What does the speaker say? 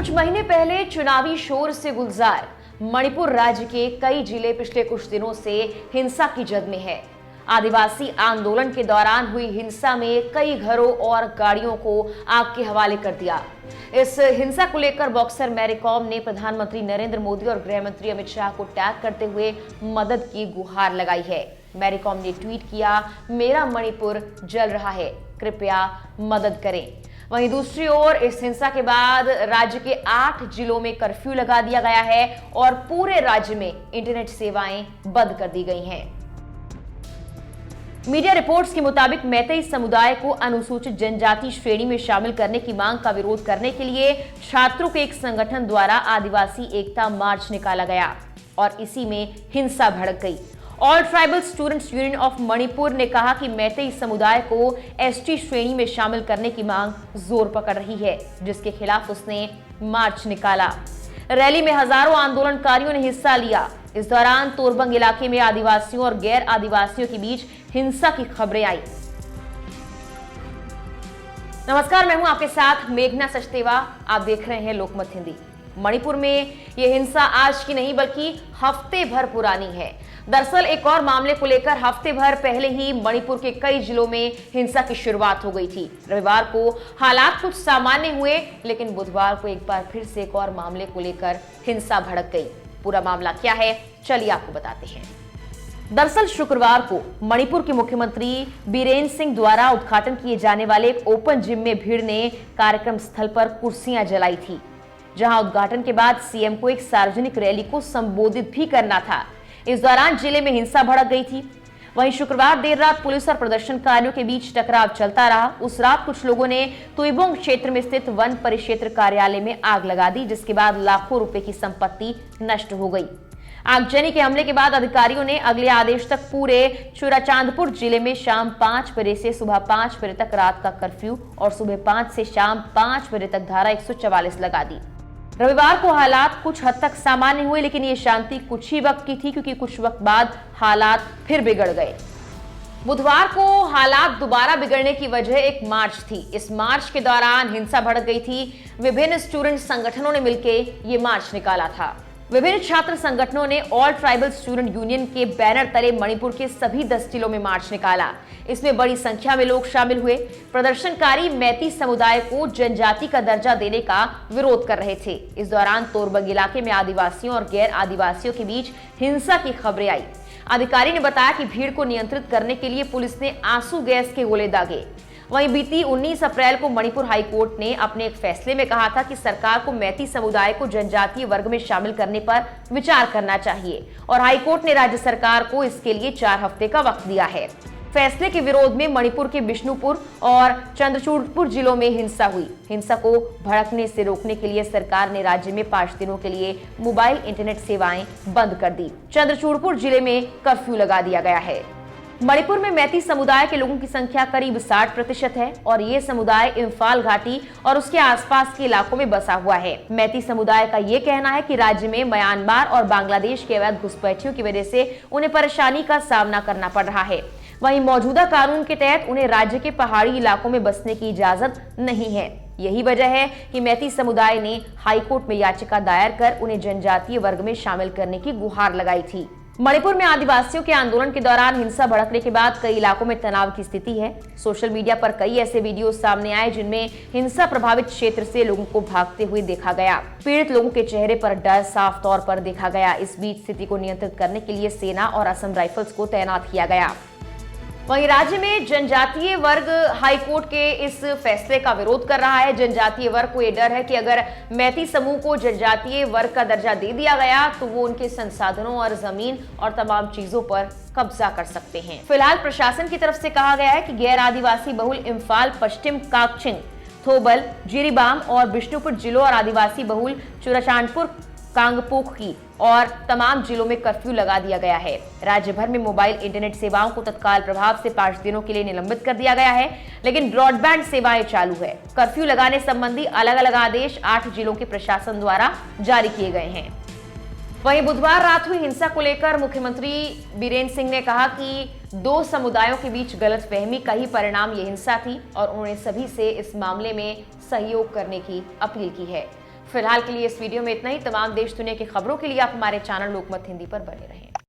कुछ महीने पहले चुनावी शोर से गुलजार मणिपुर राज्य के कई जिले पिछले कुछ दिनों से हिंसा की जद में है। आदिवासी आंदोलन के दौरान हुई हिंसा में कई घरों और गाड़ियों को आग के हवाले कर दिया। इस हिंसा को लेकर बॉक्सर मैरी कॉम ने प्रधानमंत्री नरेंद्र मोदी और गृह मंत्री अमित शाह को टैग करते हुए मदद की गुहार लगाई है। मैरी कॉम ने ट्वीट किया, मेरा मणिपुर जल रहा है, कृपया मदद करें। वहीं दूसरी ओर इस हिंसा के बाद राज्य के 8 जिलों में कर्फ्यू लगा दिया गया है और पूरे राज्य में इंटरनेट सेवाएं बंद कर दी गई हैं। मीडिया रिपोर्ट्स के मुताबिक मैतेई समुदाय को अनुसूचित जनजाति श्रेणी में शामिल करने की मांग का विरोध करने के लिए छात्रों के एक संगठन द्वारा आदिवासी एकता मार्च निकाला गया और इसी में हिंसा भड़क गई। All tribal students union of Manipur ने कहा कि मैतेई समुदाय को एसटी श्रेणी में शामिल करने की मांग जोर पकड़ रही है, जिसके खिलाफ उसने मार्च निकाला। रैली में हजारों आंदोलनकारियों ने हिस्सा लिया। इस दौरान तोरबंग इलाके में आदिवासियों और गैर आदिवासियों के बीच हिंसा की खबरें आई। नमस्कार, मैं हूं आपके साथ मेघना सचदेवा। आप देख रहे हैं लोकमत हिंदी। मणिपुर में यह हिंसा आज की नहीं बल्कि हफ्ते भर पुरानी है। दरअसल एक और मामले को लेकर हफ्ते भर पहले ही मणिपुर के कई जिलों में हिंसा की शुरुआत हो गई थी। रविवार को हालात कुछ सामान्य हुए, लेकिन बुधवार को एक बार फिर से एक और मामले को लेकर हिंसा भड़क गई। पूरा मामला क्या है, चलिए आपको बताते हैं। दरअसल शुक्रवार को मणिपुर के मुख्यमंत्री बीरेन्द्र सिंह द्वारा उद्घाटन किए जाने वाले एक ओपन जिम में भीड़ ने कार्यक्रम स्थल पर कुर्सियां जलाई थी, जहां उद्घाटन के बाद सीएम को एक सार्वजनिक रैली को संबोधित भी करना था। इस दौरान जिले में हिंसा भड़क गई थी। वहीं शुक्रवार देर रात पुलिस और प्रदर्शनकारियों के बीच टकराव चलता रहा। उस रात कुछ लोगों ने तुइबोंग क्षेत्र में स्थित वन परिक्षेत्र कार्यालय में आग लगा दी, जिसके बाद लाखों रुपए की संपत्ति नष्ट हो गई। आगजनी के हमले के बाद अधिकारियों ने अगले आदेश तक पूरे चुराचांदपुर जिले में शाम 5 बजे से सुबह 5 बजे तक रात का कर्फ्यू और सुबह 5 से शाम 5 बजे तक धारा 144 लगा दी। रविवार को हालात कुछ हद तक सामान्य हुए, लेकिन ये शांति कुछ ही वक्त की थी, क्योंकि कुछ वक्त बाद हालात फिर बिगड़ गए। बुधवार को हालात दोबारा बिगड़ने की वजह एक मार्च थी। इस मार्च के दौरान हिंसा भड़क गई थी। विभिन्न स्टूडेंट संगठनों ने मिलकर ये मार्च निकाला था। विभिन्न छात्र संगठनों ने ऑल ट्राइबल स्टूडेंट यूनियन के बैनर तले मणिपुर के सभी 10 जिलों में मार्च निकाला। इसमें बड़ी संख्या में लोग शामिल हुए। प्रदर्शनकारी मैती समुदाय को जनजाति का दर्जा देने का विरोध कर रहे थे। इस दौरान तोरबंग इलाके में आदिवासियों और गैर आदिवासियों के बीच हिंसा की खबरें आई। अधिकारी ने बताया कि भीड़ को नियंत्रित करने के लिए पुलिस ने आंसू गैस के गोले दागे। वहीं बीती 19 अप्रैल को मणिपुर हाईकोर्ट ने अपने एक फैसले में कहा था कि सरकार को मैती समुदाय को जनजातीय वर्ग में शामिल करने पर विचार करना चाहिए और हाईकोर्ट ने राज्य सरकार को इसके लिए 4 हफ्ते का वक्त दिया है। फैसले के विरोध में मणिपुर के बिष्णुपुर और चंद्रचूड़पुर जिलों में हिंसा हुई। हिंसा को भड़कने से रोकने के लिए सरकार ने राज्य में 5 दिनों के लिए मोबाइल इंटरनेट सेवाएं बंद कर दी। चंद्रचूड़पुर जिले में कर्फ्यू लगा दिया गया है। मणिपुर में मैती समुदाय के लोगों की संख्या करीब 60% है और ये समुदाय इम्फाल घाटी और उसके आसपास के इलाकों में बसा हुआ है। मैती समुदाय का ये कहना है कि राज्य में म्यांमार और बांग्लादेश के अवैध घुसपैठियों की वजह से उन्हें परेशानी का सामना करना पड़ रहा है। वहीं मौजूदा कानून के तहत उन्हें राज्य के पहाड़ी इलाकों में बसने की इजाजत नहीं है। यही वजह है कि मैती समुदाय ने हाईकोर्ट में याचिका दायर कर उन्हें जनजातीय वर्ग में शामिल करने की गुहार लगाई थी। मणिपुर में आदिवासियों के आंदोलन के दौरान हिंसा भड़कने के बाद कई इलाकों में तनाव की स्थिति है। सोशल मीडिया पर कई ऐसे वीडियो सामने आए जिनमें हिंसा प्रभावित क्षेत्र से लोगों को भागते हुए देखा गया। पीड़ित लोगों के चेहरे पर डर साफ तौर पर देखा गया। इस बीच स्थिति को नियंत्रित करने के लिए सेना और असम राइफल्स को तैनात किया गया। वहीं राज्य में जनजातीय वर्ग हाईकोर्ट के इस फैसले का विरोध कर रहा है। जनजातीय वर्ग को यह डर है कि अगर मैती समूह को जनजातीय वर्ग का दर्जा दे दिया गया तो वो उनके संसाधनों और जमीन और तमाम चीजों पर कब्जा कर सकते हैं। फिलहाल प्रशासन की तरफ से कहा गया है कि गैर आदिवासी बहुल इम्फाल, पश्चिम काकचिंग, थोबल, जिरीबाम और बिष्णुपुर जिलों और आदिवासी बहुल चुराचांदपुर, कांगपोखी और तमाम जिलों में कर्फ्यू लगा दिया गया है। राज्य भर में मोबाइल इंटरनेट सेवाओं को तत्काल प्रभाव से 5 दिनों के लिए निलंबित कर दिया गया है, लेकिन ब्रॉडबैंड सेवाएं चालू है। कर्फ्यू लगाने संबंधी अलग अलग आदेश 8 जिलों के प्रशासन द्वारा जारी किए गए हैं। वहीं बुधवार रात हुई हिंसा को लेकर मुख्यमंत्री बीरेन्द्र सिंह ने कहा कि 2 समुदायों के बीच गलतफहमी का ही परिणाम ये हिंसा थी और उन्होंने सभी से इस मामले में सहयोग करने की अपील की है। फिलहाल के लिए इस वीडियो में इतना ही। तमाम देश दुनिया की खबरों के लिए आप हमारे चैनल लोकमत हिंदी पर बने रहें।